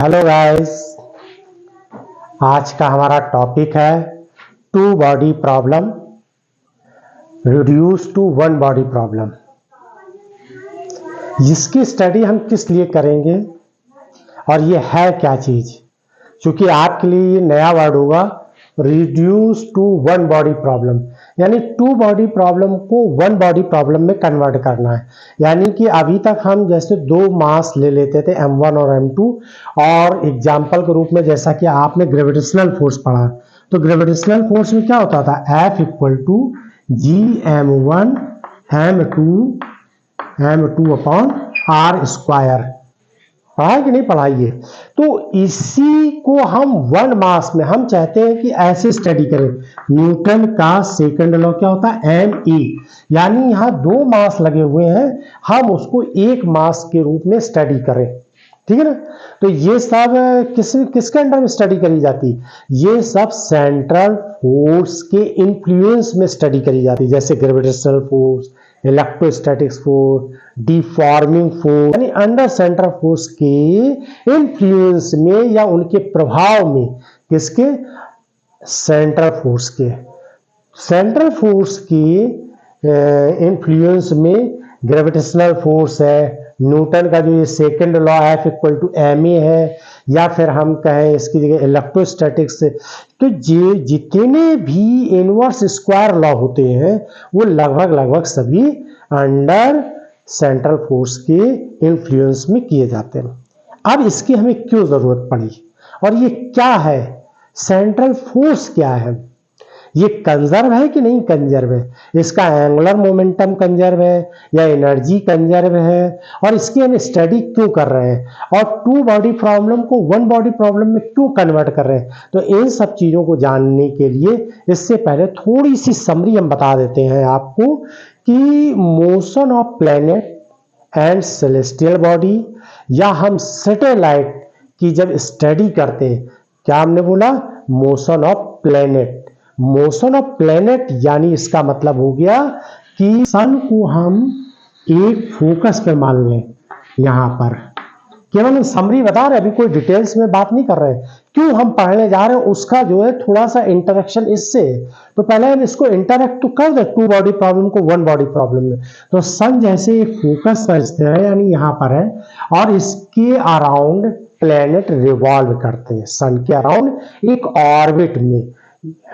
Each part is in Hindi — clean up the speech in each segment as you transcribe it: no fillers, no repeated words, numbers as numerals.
हेलो गाइस, आज का हमारा टॉपिक है two body problem reduce to one body problem. इसकी स्टडी हम किस लिए करेंगे और ये है क्या चीज़, क्योंकि आपके लिए ये नया वर्ड होगा। Reduce to one body problem यानी टू बॉडी प्रॉब्लम को वन बॉडी प्रॉब्लम में कन्वर्ट करना है। यानी कि अभी तक हम जैसे दो मास ले लेते थे M1 और M2, और एग्जाम्पल के रूप में जैसा कि आपने ग्रेविटेशनल फोर्स पढ़ा, तो ग्रेविटेशनल फोर्स में क्या होता था, F equal to GM1 M2 upon R square. पढ़ा है कि नहीं पढ़ाइए। तो इसी को हम वन मास में हम चाहते हैं कि ऐसे स्टडी करें। न्यूटन का सेकंड लॉ क्या होता है, ME, यानी यहाँ दो मास लगे हुए हैं, हम उसको एक मास के रूप में स्टडी करें। ठीक है ना। तो ये सब किसके अंडर में स्टडी करी जाती, ये सब सेंट्रल फोर्स के इन्फ्लुएंस में स्टडी करी जाती है, जैसे gravitational force, electrostatics force, deforming force, यानी अंडर सेंट्रल फोर्स के इन्फ्लुएंस में या उनके प्रभाव में, किसके, सेंट्रल फोर्स के इन्फ्लुएंस में ग्रेविटेशनल फोर्स है। न्यूटन का जो ये second law F equal to MA है, या फिर हम कहें इसकी जगह इलेक्ट्रोस्टैटिक्स। तो ये जितने भी इनवर्स स्क्वायर लॉ होते हैं वो लगभग सभी अंडर सेंट्रल फोर्स के इन्फ्लुएंस में किए जाते हैं। अब इसकी हमें क्यों जरूरत पड़ी और ये क्या है, सेंट्रल फोर्स क्या है, ये कंजर्व है कि नहीं कंजर्व है, इसका एंगुलर मोमेंटम कंजर्व है या एनर्जी कंजर्व है, और इसकी हम स्टडी क्यों कर रहे हैं, और टू बॉडी प्रॉब्लम को वन बॉडी प्रॉब्लम में क्यों कन्वर्ट कर रहे हैं। तो इन सब चीजों को जानने के लिए इससे पहले थोड़ी सी समरी हम बता देते हैं आपको कि motion of planet and celestial body, या हम सैटेलाइट की जब स्टडी करते हैं, क्या हमने बोला, motion of planet. Motion of planet यानी इसका मतलब हो गया कि सन को हम एक फोकस पे मान लें। यहां पर केवल समरी बता रहे, अभी कोई डिटेल्स में बात नहीं कर रहे हैं। क्यों हम पढ़ने जा रहे हैं उसका जो है थोड़ा सा इंटरेक्शन इससे, तो पहले हम इसको इंटरेक्ट तो कर दे टू बॉडी प्रॉब्लम को वन बॉडी प्रॉब्लम में। तो सन जैसे एक फोकस पर स्थित है, यानी यहां पर है, और इसके अराउंड प्लैनेट रिवॉल्व करते हैं, सन के अराउंड एक ऑर्बिट में,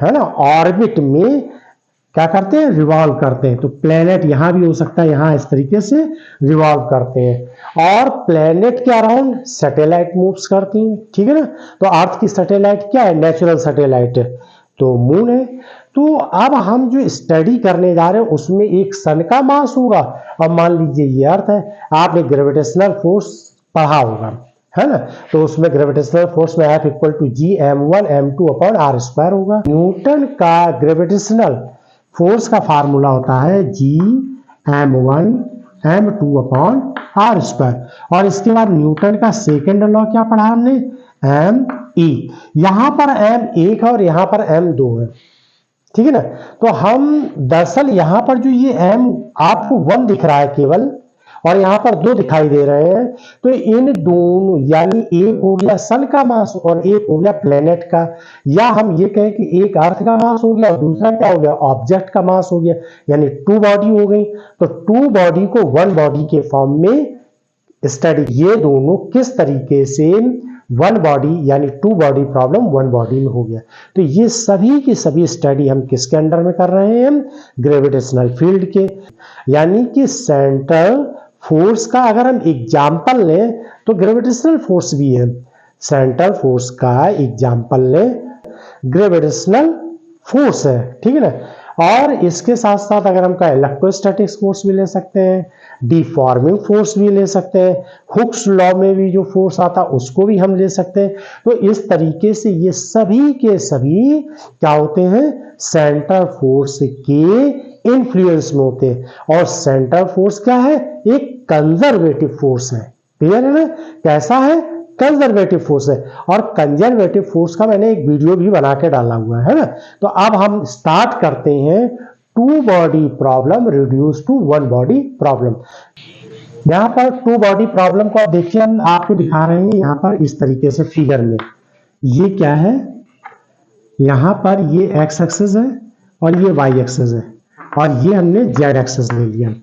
है ना, ऑर्बिट में क्या करते हैं, रिवॉल्व करते हैं। तो प्लेनेट यहां भी हो सकता है, यहां इस तरीके से रिवॉल्व करते हैं, और प्लेनेट के अराउंड सैटेलाइट मूव्स करती हैं। ठीक है ना। तो अर्थ की सैटेलाइट क्या है, नेचुरल सैटेलाइट, तो मून है। तो अब हम जो स्टडी करने जा रहे हैं उसमें एक सन का मास होगा, और मान लीजिए ये अर्थ है। आपने ग्रेविटेशनल फोर्स पढ़ा होगा, है ना, तो उसमें ग्रेविटेशनल फोर्स में F equal to GM1 M2 upon R square होगा। न्यूटन का ग्रेविटेशनल फोर्स का फार्मूला होता है GM1 M2 upon R square, और इसके बाद न्यूटन का सेकेंड लॉ क्या पढ़ा हमने, ME। यहां पर M1 है और यहां पर M2 है। ठीक है ना। तो हम दरअसल यहां पर जो ये M आपको 1 दिख रहा है केवल, और यहां पर 2 दिखाई दे रहे हैं, तो इन दोनों, यानी एक हो गया सन का मास और एक हो गया प्लेनेट का, या हम ये कहें कि एक अर्थ का मास हो गया और दूसरा क्या हो गया, ऑब्जेक्ट का मास हो गया, यानी टू बॉडी हो गई। तो टू बॉडी को वन बॉडी के फॉर्म में स्टडी, ये दोनों किस तरीके से वन बॉडी यानी two body problem one body में हो गया। तो ये सभी की सभी स्टडी हम किसके अंडर में कर रहे हैं, ग्रेविटेशनल फील्ड के, यानी कि सेंट्रल फोर्स का अगर हम एग्जाम्पल लें तो ग्रेविटेशनल फोर्स भी है। सेंट्रल फोर्स का एग्जाम्पल लें, ग्रेविटेशनल फोर्स है। ठीक है ना। और इसके साथ साथ अगर हम कहें इलेक्ट्रोस्टैटिक्स फोर्स भी ले सकते हैं, डिफॉर्मिंग फोर्स भी ले सकते हैं, हुक्स लॉ में भी जो फोर्स आता है उसको भी हम ले सकते हैं। तो इस तरीके से ये सभी के सभी क्या होते हैं, सेंट्रल फोर्स के इन्फ्लुएंस में होते हैं। और सेंट्रल फोर्स क्या है, एक कंजर्वेटिव फोर्स है। क्लियर है ना, कैसा है, कंजर्वेटिव फोर्स है। और कंजर्वेटिव फोर्स का मैंने एक वीडियो भी बना के डाला हुआ है ना। तो अब हम स्टार्ट करते हैं two body problem reduce to one body problem. यहाँ पर टू बॉडी प्रॉब्लम को आप देखिए, हम आपको दिखा रहे हैं यहाँ पर इस तरीके से फिगर में। ये क्या है, यहाँ पर ये एक्स एक्सिस है और ये वाई एक्सिस है और ये हमने जेड एक्सिस ले लिया।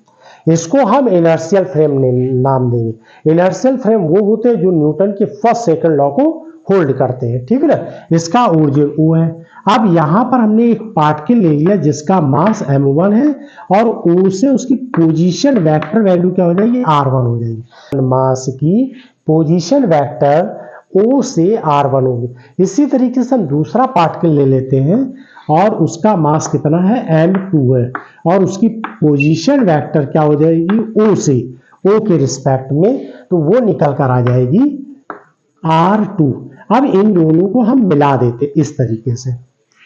इसको हम इनर्शियल फ्रेम नाम देंगे। इनर्शियल फ्रेम वो होते हैं जो न्यूटन के फर्स्ट सेकंड लॉ को होल्ड करते हैं, ठीक है ना। इसका ओरिजिन O है। अब यहाँ पर हमने एक पार्टिकल ले लिया जिसका मास m1 है और O से उसकी पोजीशन वेक्टर वैल्यू क्या हो जाएगी, r1 हो जाएगी। मास की पोजीशन वेक्टर O से r1 होगी। इसी तरीके से हम दूसरा पार्टिकल ले लेते हैं और उसका मास कितना है, m2 है और उसकी पोजीशन वेक्टर क्या हो जाएगी, O से, O के रिस्पेक्ट में, तो वो निकल कर आ जाएगी r2। अब इन दोनों को हम मिला देते इस तरीके से,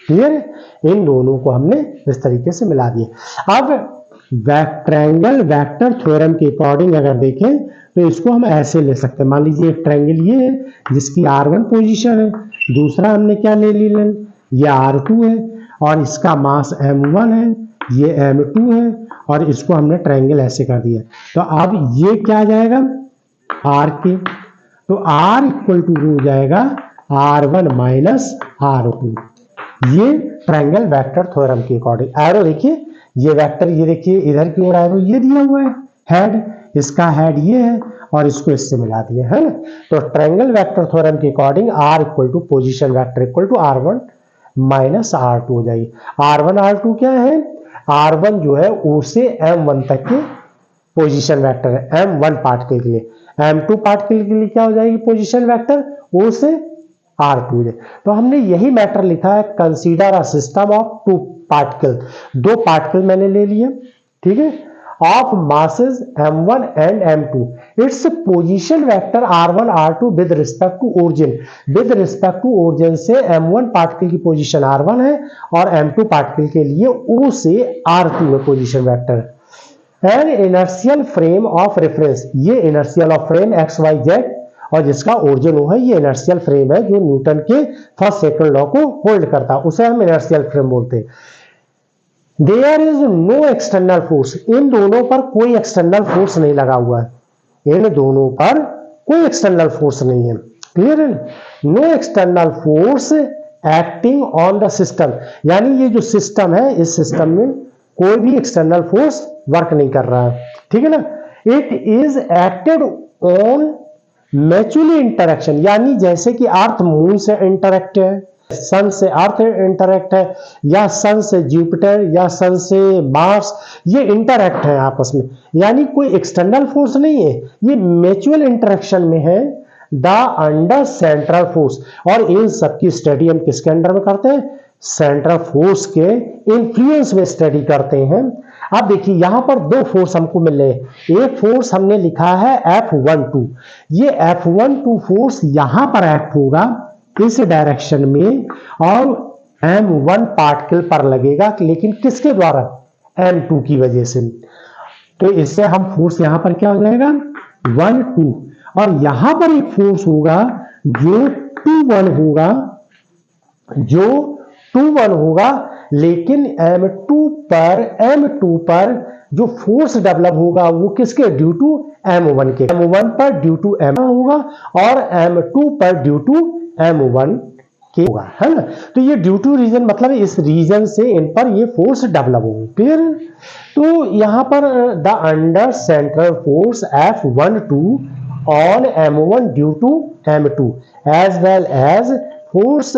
क्लियर है। इन दोनों को हमने इस तरीके से मिला दिया। अब ट्रायंगल वेक्टर थ्योरम के अकॉर्डिंग अगर देखें तो इसको हम ऐसे ले सकते हैं। मान लीजिए एक ट्रायंगल ये है जिसकी r1 पोजीशन है, दूसरा हमने क्या ले लिया, ये r2 है और इसका मास m1 है, ये m2 है और इसको हमने ट्रायंगल ऐसे कर दिया। तो अब ये क्या आ जाएगा, r के, तो r इक्वल टू हो जाएगा r1 माइनस r2। ये ट्रायंगल वेक्टर थ्योरम के अकॉर्डिंग। एरो देखिए, ये वेक्टर, ये देखिए इधर की ओर एरो ये दिया हुआ है, हेड, इसका हेड ये है और इसको इससे मिला दिया है ना। तो ट्रायंगल वेक्टर थ्योरम के according r equal to position vector equal to r1 minus r2 हो जाएगी। r1 r2 क्या है, r1 जो है O से m1 तक के पोजीशन वेक्टर है m1 पार्टिकल के लिए, m2 पार्टिकल के लिए क्या हो जाएगी पोजीशन वेक्टर, O से r2 है। तो हमने यही मैटर लिखा है, consider a system of two particle, दो पार्टिकल मैंने ले लिए, ठीक है, of masses m1 and m2, its position vector r1 r2 with respect to origin, with respect to origin से m1 पार्टिकल की पोजीशन r1 है और m2 पार्टिकल के लिए O से r2 में पोजीशन वेक्टर है। An inertial frame of reference, ये inertial of frame x y z और जिसका ओरिजिन O है, ये इनर्शियल फ्रेम है जो न्यूटन के फर्स्ट सेकंड लॉ को होल्ड करता है, उसे हम इनर्शियल फ्रेम बोलते हैं। There is no external force, इन दोनों पर कोई एक्सटर्नल फोर्स नहीं लगा हुआ है, इन दोनों पर कोई एक्सटर्नल फोर्स नहीं है, क्लियर है। No external force acting on the system, यानी ये जो सिस्टम है, इस सिस्टम में कोई भी एक्सटर्नल फोर्स वर्क नहीं कर रहा है, ठीक है ना। It is acted on mutually interaction, यानी जैसे कि अर्थ मून से इंटरेक्ट है, सन से अर्थ इंटरेक्ट है, या सन से जुपिटर, या सन से मार्स, ये इंटरेक्ट है आपस में, यानी कोई एक्सटर्नल फोर्स नहीं है, ये म्यूचुअल इंटरेक्शन में है। द अंडर सेंट्रल फोर्स, और इन सबकी स्टडी हम किसके अंडर में करते हैं, सेंट्रल फोर्स के इन्फ्लुएंस में स्टडी करते हैं। अब देखिए यहां पर दो फोर्स हमको मिल रहे हैं, एक फोर्स हमने लिखा है F12, ये F12 फोर्स यहां पर एक्ट होगा इस डायरेक्शन में और m1 पार्टिकल पर लगेगा, लेकिन किसके द्वारा, m2 की वजह से। तो इससे हम फोर्स यहां पर क्या हो जाएगा 1 2, और यहां पर एक फोर्स होगा जो 2 1 होगा, जो 2 1 होगा, लेकिन m2 पर जो फोर्स डेवलप होगा वो किसके, ड्यू टू m1 के, m1 पर ड्यू टू m होगा और m2 पर ड्यू टू m1 के होगा, है ना। तो ये ड्यू टू रीजन मतलब इस रीजन से इन पर ये फोर्स डेवलप होगी, क्लियर। तो यहां पर the under central force F12 on m1 due to m2 as well as force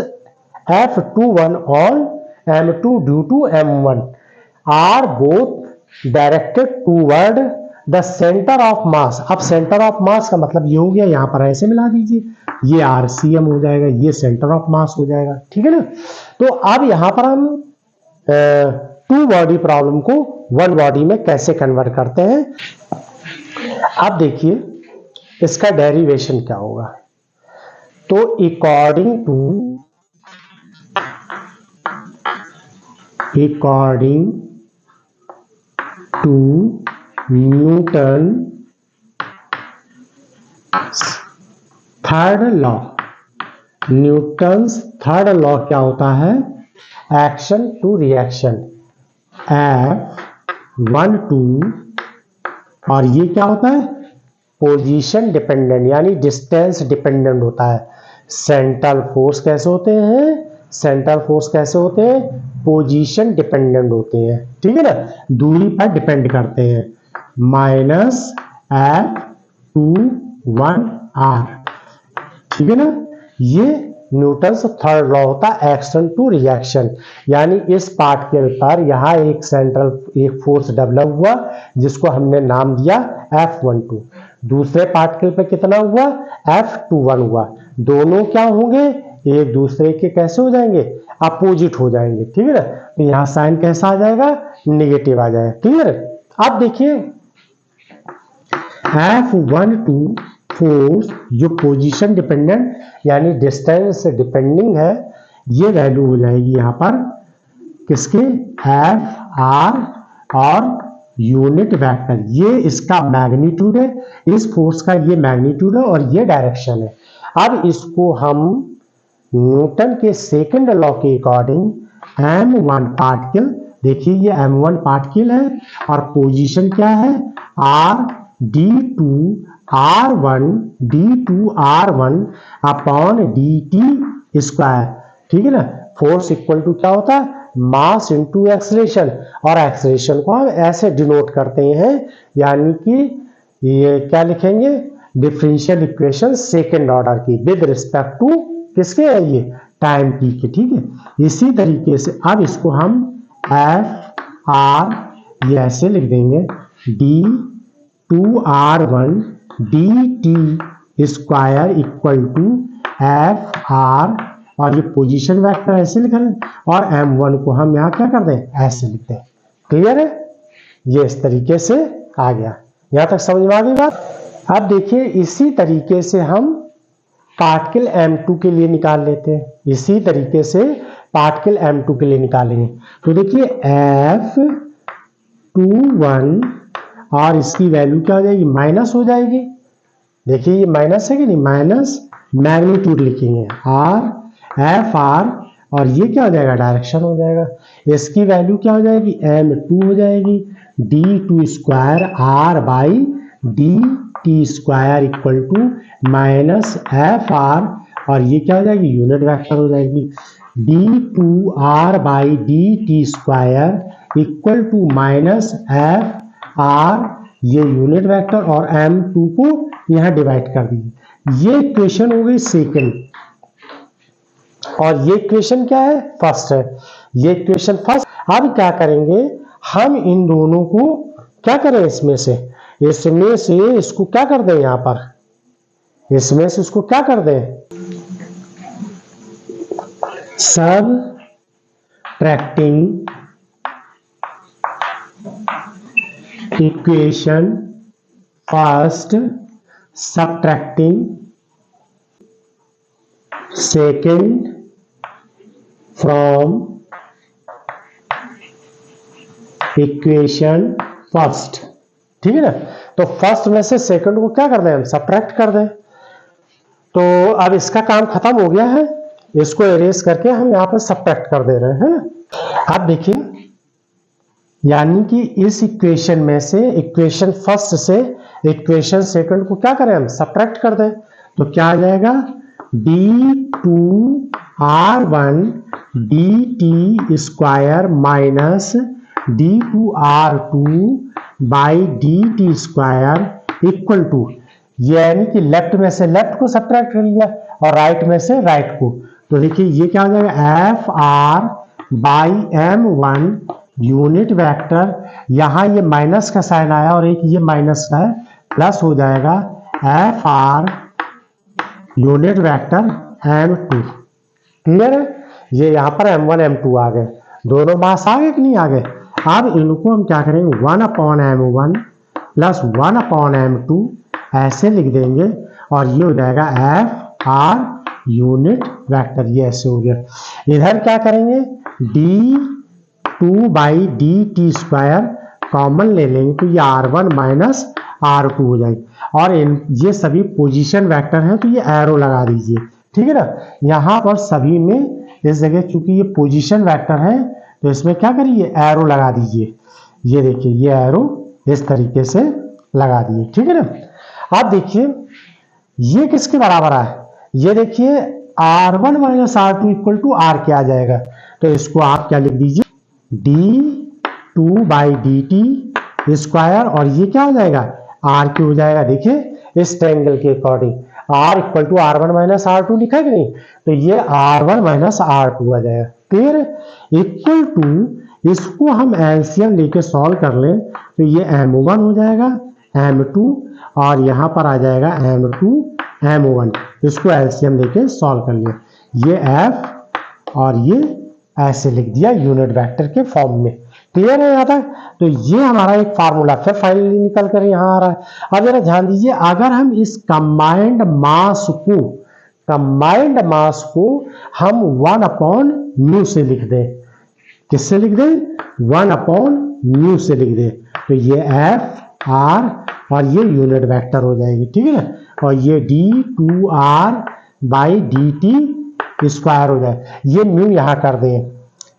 F21 on m2 due to m1 are both directed toward the centre of mass. अब सेंटर ऑफ मास का मतलब ये हो गया, यहां पर ऐसे मिला दीजिए, ये RCM हो जाएगा, ये सेंटर ऑफ मास हो जाएगा, ठीक है ना। तो अब यहां पर हम टू बॉडी प्रॉब्लम को वन बॉडी में कैसे कन्वर्ट करते हैं। अब देखिए इसका डेरिवेशन क्या होगा। तो according to Newton third law, Newton's third law क्या होता है, एक्शन टू रिएक्शन, F12 और ये क्या होता है पोजीशन डिपेंडेंट यानी डिस्टेंस डिपेंडेंट होता है। सेंट्रल फोर्स कैसे होते हैं? सेंट्रल फोर्स कैसे होते हैं? पोजीशन डिपेंडेंट होते हैं, ठीक है ना, दूरी पर डिपेंड करते हैं। -F(2(1)R, ठीक है ना। ये न्यूटन्स थर्ड लॉ होता है एक्शन टू रिएक्शन, यानी इस पार्टिकल पर यहाँ एक फोर्स डेवलप हुआ जिसको हमने नाम दिया F12। दूसरे पार्टिकल पे कितना हुआ? F21 हुआ। दोनों क्या होंगे? एक दूसरे के कैसे हो जाएंगे? अपोजिट हो जाएंगे, ठीक है ना। तो यहाँ साइन कैसा आ जाएगा? नेगेटिव आ जाएगा, क्लियर। अब देखिए F12 फोर्स जो पोजीशन डिपेंडेंट यानी डिस्टेंस डिपेंडिंग है, ये वैल्यू हो जाएगी यहाँ पर किसके? F(R) और यूनिट वेक्टर, ये इसका मैग्नीट्यूड है, इस फोर्स का ये मैग्नीट्यूड है और ये डायरेक्शन है। अब इसको हम न्यूटन के सेकंड लॉ के अकॉर्डिंग M1 पार्टिकल, देखिए ये M1 पार्टिकल है और पोजीशन क्या है? d2r1 अपॉन dt स्क्वायर, ठीक है ना। फोर्स इक्वल टू क्या होता है? मास इंटू एक्सलेशन, और एक्सलेशन को हम ऐसे डिनोट करते हैं, यानी कि ये क्या लिखेंगे? डिफरेंशियल इक्वेशन सेकंड ऑर्डर की विद रिस्पेक्ट टू किसके है? ये टाइम टी के, ठीक है। इसी तरीके से अब इसको हम F(R) ये ऐसे लिख देंगे d2r1 dt square equal to F(R) और ये पोजीशन वेक्टर ऐसे लिखा है, और M1 को हम यहाँ क्या कर दें? ऐसे लिख दें, क्लियर है। ये इस तरीके से आ गया, यहाँ तक समझ में आ गई बात। अब देखिए इसी तरीके से हम पार्टिकल M2 के लिए निकाल लेते हैं, इसी तरीके से पार्टिकल M2 के लिए निकालेंगे। तो देखिए F21 और इसकी वैल्यू क्या हो जाएगी? माइनस हो जाएगी। देखिए ये माइनस है कि नहीं? माइनस मैग्नीट्यूड लिखेंगे F(R) और ये क्या हो जाएगा? डायरेक्शन हो जाएगा। इसकी वैल्यू क्या हो जाएगी? M2 हो जाएगी d2 square R by dt square equal to minus F(R) और ये क्या हो जाएगी? यूनिट वेक्टर हो जाएगी d2r by dt square equal to minus F(R), ये यूनिट वेक्टर, और M2 को यहाँ डिवाइड कर दीजिए। ये इक्वेशन हो गई सेकंड, और ये इक्वेशन क्या है? फर्स्ट है। ये इक्वेशन फर्स्ट। अब क्या करेंगे हम? इन दोनों को क्या करें? इसमें से इसको क्या कर दें? यहाँ पर इसमें से इसको क्या कर दें? Subtracting equation first, subtracting second from equation first, ठीक है ना। तो फर्स्ट में से सेकंड को क्या कर दें? हम सबट्रैक्ट कर दें। तो अब इसका काम खत्म हो गया है, इसको इरेज करके हम यहाँ पर सबट्रैक्ट कर दे रहे हैं। अब देखिए, यानी कि इस इक्वेशन में से इक्वेशन फर्स्ट से इक्वेशन सेकंड को क्या करें? हम सबट्रैक्ट कर दें। तो क्या आ जाएगा? d2r1 dt square minus d2r2 by dt square equal to, यानी कि लेफ्ट में से लेफ्ट को सबट्रैक्ट कर लिया और राइट में से राइट को। तो देखिए ये क्या हो जाएगा? F(R) by M1 unit vector, यहाँ ये माइनस का साइन आया और एक ये माइनस का है, प्लस हो जाएगा F(R) unit vector M2, clear है। ये यहाँ पर M1 M2 आ गए, दोनों मास आ गए कि नहीं आ गए। अब इनको हम क्या करेंगे? 1/M1 प्लस 1/M2 ऐसे लिख देंगे, और ये हो जाएगा F(R) यूनिट वेक्टर, ये ऐसे हो गया। इधर क्या करेंगे? d2 by dt square common ले लेंगे, तो ये R1 माइनस R2 हो जाएगी, और ये सभी पोजीशन वेक्टर हैं, तो ये एरो लगा दीजिए, ठीक है ना। यहाँ पर सभी में इस जगह चूंकि ये पोजीशन वेक्टर है, तो इसमें क्या करिए? एरो लगा दीजिए। ये देखिए ये एरो इस तरीके से लगा दिए, ठीक है ना। अब देखिए ये किसके बराबर है, ये देखिए R1 minus R2 equal to R क्या आ जाएगा, तो इसको आप क्या लिख दीजिए d2/dt स्क्वायर, और ये क्या हो जाएगा R क्यू हो जाएगा। देखिए इस ट्रायंगल के according R equal to R1 minus R2 लिखा है कि नहीं, तो ये R1 माइनस R2 आ जाएगा। फिर इक्वल टू इसको हम एलसीएम लेके सॉल्व कर लें तो ये M1 हो जाएगा M2 और यहाँ पर आ जाएगा M2 M1, इसको एलसीएम लेके सॉल्व कर लिया, ये F और ये ऐसे लिख दिया यूनिट वेक्टर के फॉर्म में। क्लियर है यहाँ तक? तो ये हमारा एक फार्मूला फिर फाइनली निकल कर यहाँ आ रहा है। अब जरा ध्यान दीजिए, अगर हम इस कंबाइंड मास को हम 1/μ से लिख दें, किससे लिख दें 1/μ से लिख दें, तो ये F R और ये यूनिट वेक्टर हो जाएगी, ठीक है ना, और ये d2R/dt स्क्वायर हो जाए, ये म्यू यहाँ कर दें,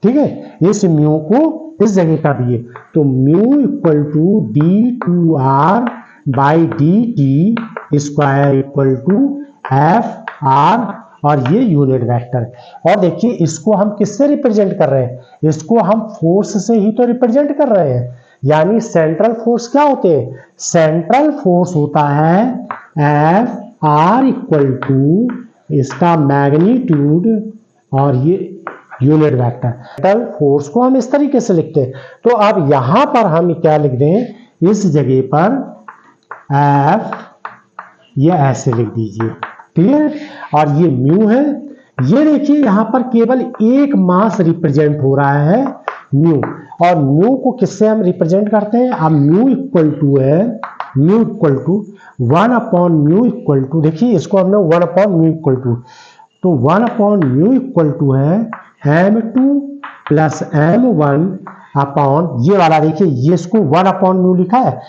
ठीक है, इस म्यू को इस जगह कर दिए, तो mu equal to d2R/dt square equal to FR और ये यूनिट वेक्टर। और देखिए इसको हम किससे रिप्रेजेंट कर रहे हैं, इसको हम फोर्स से ही तो रिप्रेजेंट कर रहे हैं, यानी सेंट्रल फोर्स क्या होते हैं, सेंट्रल फोर्स होता है FR इक्वल टू इसका मैग्नीट्यूड और ये यूनिट वेक्टर। सेंट्रल फोर्स को हम इस तरीके से लिखते हैं, तो अब यहां पर हम क्या लिख दें, इस जगह पर F ये ऐसे लिख दीजिए, क्लियर, और ये म्यू है, ये देखिए यहां पर केवल एक मास रिप्रेजेंट हो रहा है म्यू, और म्यू को किससे हम रिप्रेजेंट करते हैं, अब म्यू इक्वल टू है mu equal to 1/μ equal to, देखिए इसको हमने 1/μ इक्वल टू, तो 1/μ इक्वल टू है M2 प्लस M1 अपॉन ये वाला, देखिए ये इसको 1/μ लिखा है,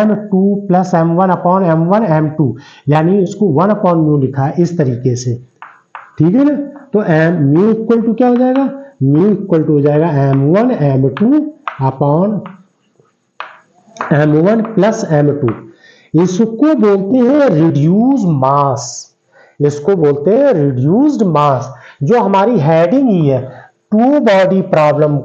M2 plus M1 upon M1 M2, यानी इसको 1/μ लिखा है इस तरीके से, ठीक है ना, तो म्यू इक्वल टू क्या हो जाएगा, म्यू इक्वल टू हो जाएगा M1 M2 upon M1 plus M2, इसको बोलते हैं रिड्यूस मास, इसको बोलते हैं रिड्यूस्ड मास, जो हमारी हेडिंग ही है टू बॉडी प्रॉब्लम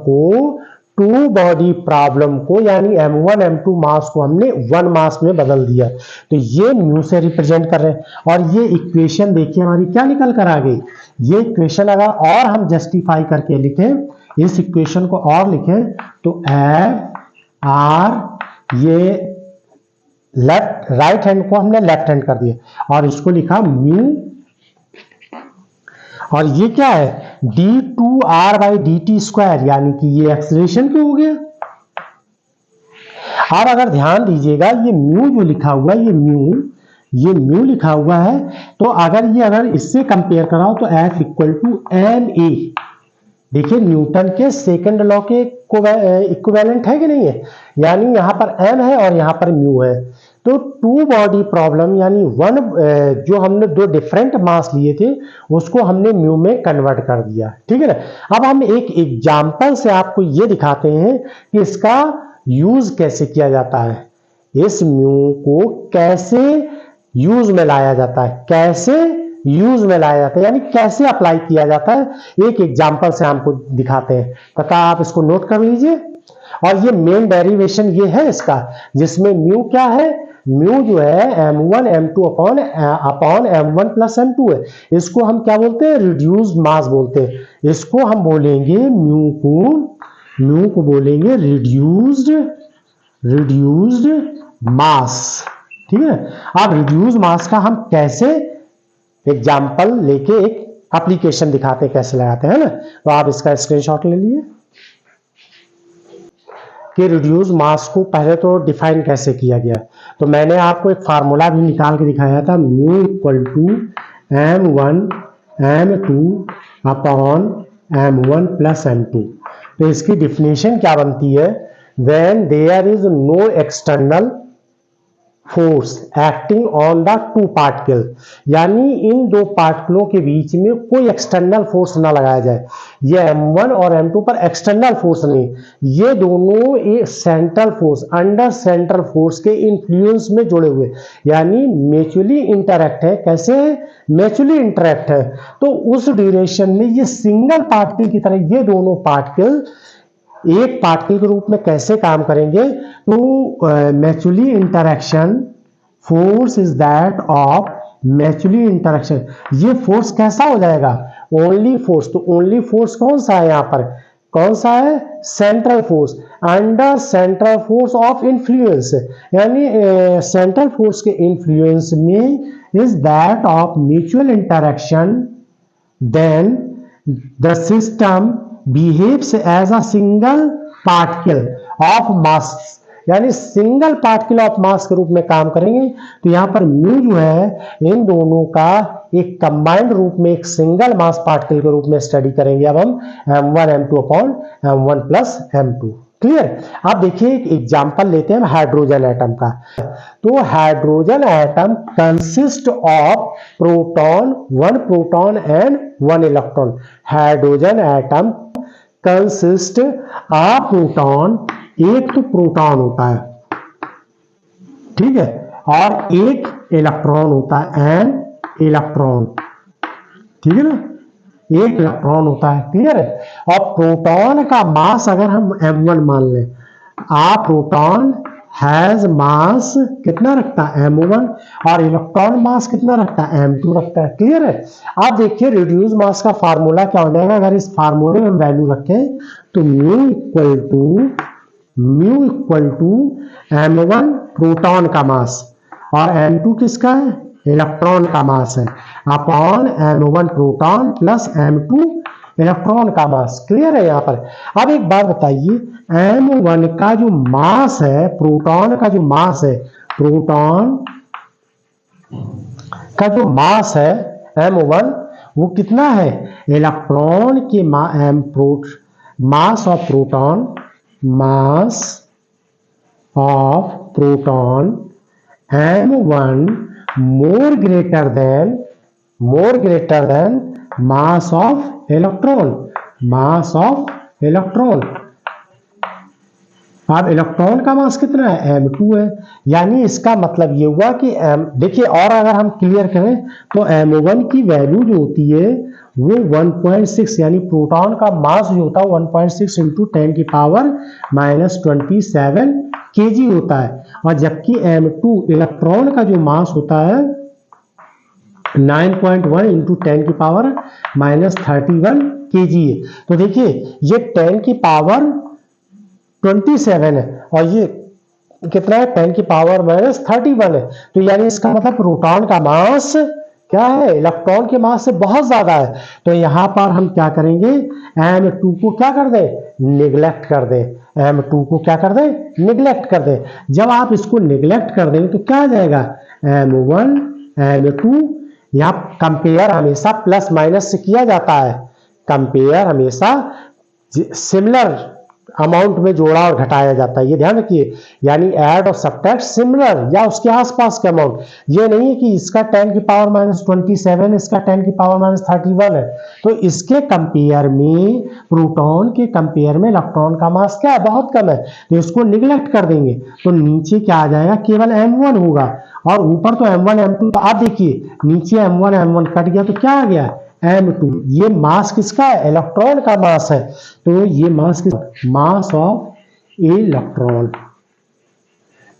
को यानी M1 M2 मास को हमने 1 मास में बदल दिया, तो ये म्यू से रिप्रेजेंट कर रहे हैं। और ये इक्वेशन देखिए हमारी क्या निकल कर आ गई, ये इक्वेशन अगर और हम जस्टिफाई करके लिखें, इस इक्वेशन को और लिखें, तो F R ये लेफ्ट राइट हैंड को हमने लेफ्ट हैंड कर दिया और इसको लिखा म्यू, और ये क्या है d2R/dt स्क्वायर, यानी कि ये एक्सेलरेशन क्यों हो गया। अब अगर ध्यान दीजिएगा ये म्यू जो लिखा हुआ है, ये म्यू लिखा हुआ है, तो अगर इससे कंपेयर कराओ तो F इक्वल टू ma, देखिए न्यूटन के सेकंड लॉ के इक्विवेलेंट है कि नहीं है, यानी यहां पर m है और यहां पर म्यू है, तो टू बॉडी प्रॉब्लम यानी जो हमने दो डिफरेंट मास लिए थे उसको हमने म्यू में कन्वर्ट कर दिया, ठीक है ना। अब हम एक एग्जांपल से आपको ये दिखाते हैं कि इसका यूज कैसे किया जाता है, इस म्यू को कैसे यूज में लाया जाता है, यानी कैसे अप्लाई किया जाता है, एक एग्जांपल से हमको दिखाते हैं, तथा आप इसको नोट कर लीजिए। और ये मेन डेरिवेशन ये है इसका, जिसमें म्यू क्या है, म्यू जो है M1 M2 upon M1 plus M2 है, इसको हम क्या बोलते हैं, रिड्यूस्ड मास बोलते हैं, इसको हम बोलेंगे म्यू को बोलेंगे रिड्यूस्ड मास, ठीक है। अब रिड्यूस्ड मास का हम कैसे एग्जाम्पल लेके एक एप्लीकेशन दिखाते हैं, कैसे लगाते हैं ना, तो आप इसका स्क्रीनशॉट ले लिए कि रिड्यूस मास को पहले तो डिफाइन कैसे किया गया। तो मैंने आपको एक फार्मूला भी निकाल के दिखाया था, mu equal to M1 M2 upon M1 plus M2। तो इसकी डिफिनेशन क्या बनती है, when there is no external force acting on the two particle, यानी इन दो पार्टिकलों के बीच में कोई एक्सटर्नल फोर्स ना लगाया जाए। ये M1 और M2 पर एक्सटर्नल फोर्स नहीं, ये दोनों एक central force, under central force के इन्फ्लुएंस में जुड़े हुए, यानी म्यूचुअली इंटरैक्ट है। कैसे म्यूचुअली इंटरैक्ट है? तो उस ड्यूरेशन में ये सिंगल पार्टिकल की तरह ये दोनों पार्टिकल एक पार्टिकल के रूप में कैसे काम करेंगे? तो mutually interaction force is that of mutually interaction. ये फोर्स कैसा हो जाएगा? Only force. तो ओनली फोर्स कौन सा है यहाँ पर? कौन सा है? Central force, under central force of influence, यानी सेंट्रल फोर्स के इन्फ्लुएंस में is that of mutual interaction, then the system behaves as a single particle of mass, यानी सिंगल पार्टिकल ऑफ मास के रूप में काम करेंगे। तो यहाँ पर म्यू जो है इन दोनों का एक कंबाइंड रूप में एक सिंगल मास पार्टिकल के रूप में स्टडी करेंगे अब हम m1 m2 upon m1 plus m2। Clear? अब देखिए एक एग्जांपल लेते हैं हाइड्रोजन एटम का। तो hydrogen atom consist of proton, one proton and one electron. Hydrogen atom consist of proton, एक तो प्रोटॉन होता है, ठीक है, और एक इलेक्ट्रॉन होता है, एन इलेक्ट्रॉन, ठीक है ना, एक इलेक्ट्रॉन होता है। क्लियर है? और प्रोटॉन का मास अगर हम m1 मान लें, प्रोटॉन हैज मास कितना रखता है? m1, और इलेक्ट्रॉन मास कितना रखता है? m2 रखता है। क्लियर है? आप देखिए रिड्यूस मास का फार्मूला क्या हो जाएगा अगर इस फार्मूले में वैल्यू रखें तो mu equal to m1 proton का मास और m2 किसका है? इलेक्ट्रॉन का मास है, upon m1 proton plus m2 electron का मास। क्लियर है यहाँ पर? अब एक बात बताइए, m1 का जो मास है, प्रोटॉन का जो मास है, प्रोटॉन का जो मास है m1 वो कितना है? इलेक्ट्रॉन के mass of proton, mass of proton m1 more greater than mass of electron, mass of electron। अब इलेक्ट्रॉन का मास कितना है? m2 है, यानी इसका मतलब ये हुआ कि देखिए, और अगर हम क्लियर करें तो m1 की वैल्यू जो होती है वो 1.6, यानी प्रोटॉन का मास जो होता है 1.6 इंटू 10 की पावर -27 kg होता है, और जबकि m2 इलेक्ट्रॉन का जो मास होता है 9.1 इंटू 10 की पावर -31 kg है। तो देखिए ये 10 की पावर 27 है और ये कितना है? 10 की पावर -31 है। तो यानी इसका मतलब प्रोटॉन का मास क्या है? इलेक्ट्रॉन के मास से बहुत ज्यादा है। तो यहां पर हम क्या करेंगे? m2 को क्या कर दें? निगलेक्ट कर दें। m2 को क्या कर दें? निगलेक्ट कर दें। जब आप इसको निगलेक्ट कर देंगे तो क्या आ जाएगा? m1 m2, यहाँ कंपेयर हमेशा प्लस माइनस से किया जाता है, कंपेयर हमेशा सिमिलर अमाउंट में जोड़ा और घटाया जाता है, ये ध्यान रखिए। यानी ऐड और सब्ट्रैक्ट सिमिलर या उसके आसपास के अमाउंट। ये नहीं है कि इसका 10 की पावर -27, इसका 10 की पावर -31 है। तो इसके कंपेयर में, प्रोटॉन के कंपेयर में इलेक्ट्रॉन का मास क्या है? बहुत कम है। तो इसको निगलेक्ट कर देंगे तो नीचे क्या आ जाएगा? केवल m1 होगा और ऊपर तो m1 m2। तो आप देखिए नीचे m1 m1 कट गया तो क्या आ गया? m2। ये मास किसका है? इलेक्ट्रॉन का मास है। तो ये मास मास ऑफ इलेक्ट्रॉन।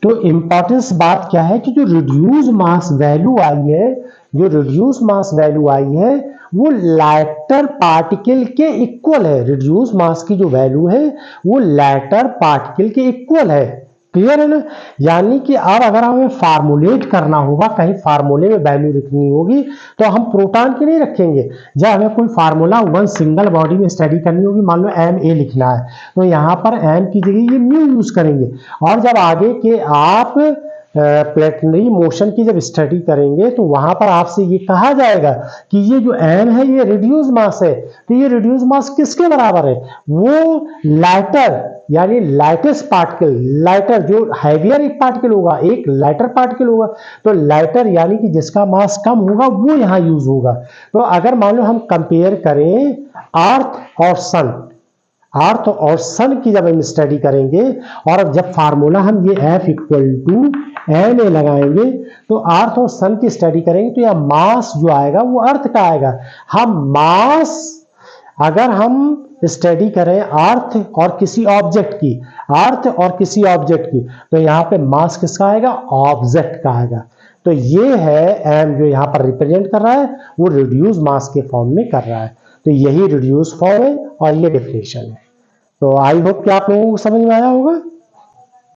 तो इंपॉर्टेंस बात क्या है कि जो रिड्यूस मास वैल्यू आई है, जो रिड्यूस मास वैल्यू आई है वो लाइटर पार्टिकल के इक्वल है। रिड्यूस मास की जो वैल्यू है वो लाइटर पार्टिकल के इक्वल है। क्लियर है ना? यानी कि अब अगर हमें फार्मूलेट करना होगा, कहीं फार्मूले में वैल्यू लिखनी होगी तो हम प्रोटॉन की नहीं रखेंगे। जब हमें कोई फार्मूला वन सिंगल बॉडी में स्टडी करनी होगी, मान लो Ma लिखना है तो यहाँ पर m की जगह ये म्यू यूज करेंगे। और जब आगे के आप प्लेनेटरी मोशन की जब स्टडी करेंगे तो वहां पर आपसे ये कहा जाएगा कि ये जो m है ये रिड्यूस मास है। तो ये रिड्यूस मास किसके बराबर है? वो लाइटर यानी लाइटेस्ट पार्टिकल, लाइटर जो हैवियर एक पार्टिकल होगा, एक लाइटर पार्टिकल होगा, तो लाइटर यानी कि जिसका मास कम होगा वो यहाँ यूज होगा। तो अगर मान लो हम कंपेयर करें अर्थ और सन, अर्थ और सन की जब हम स्टडी करेंगे और अब जब फार्मूला हम ये F equal to M A लगाएंगे तो अर्थ और सन की स्टडी करेंगे तो यह मास जो आएगा वो अर्थ का आएगा। हम मास अगर हम स्टडी करें अर्थ और किसी ऑब्जेक्ट की, अर्थ और किसी ऑब्जेक्ट की, तो यहाँ पे मास किसका आएगा, ऑब्जेक्ट का आएगा। तो ये है एम जो यहाँ पर रिप्रेजेंट कर रहा है वो रिड्यूस मास के फॉर्म में कर रहा है। तो यही रिड्यूस फॉर्म है और ये डेफिनेशन है। तो आई होप कि आप लोगों को समझ में आया होगा।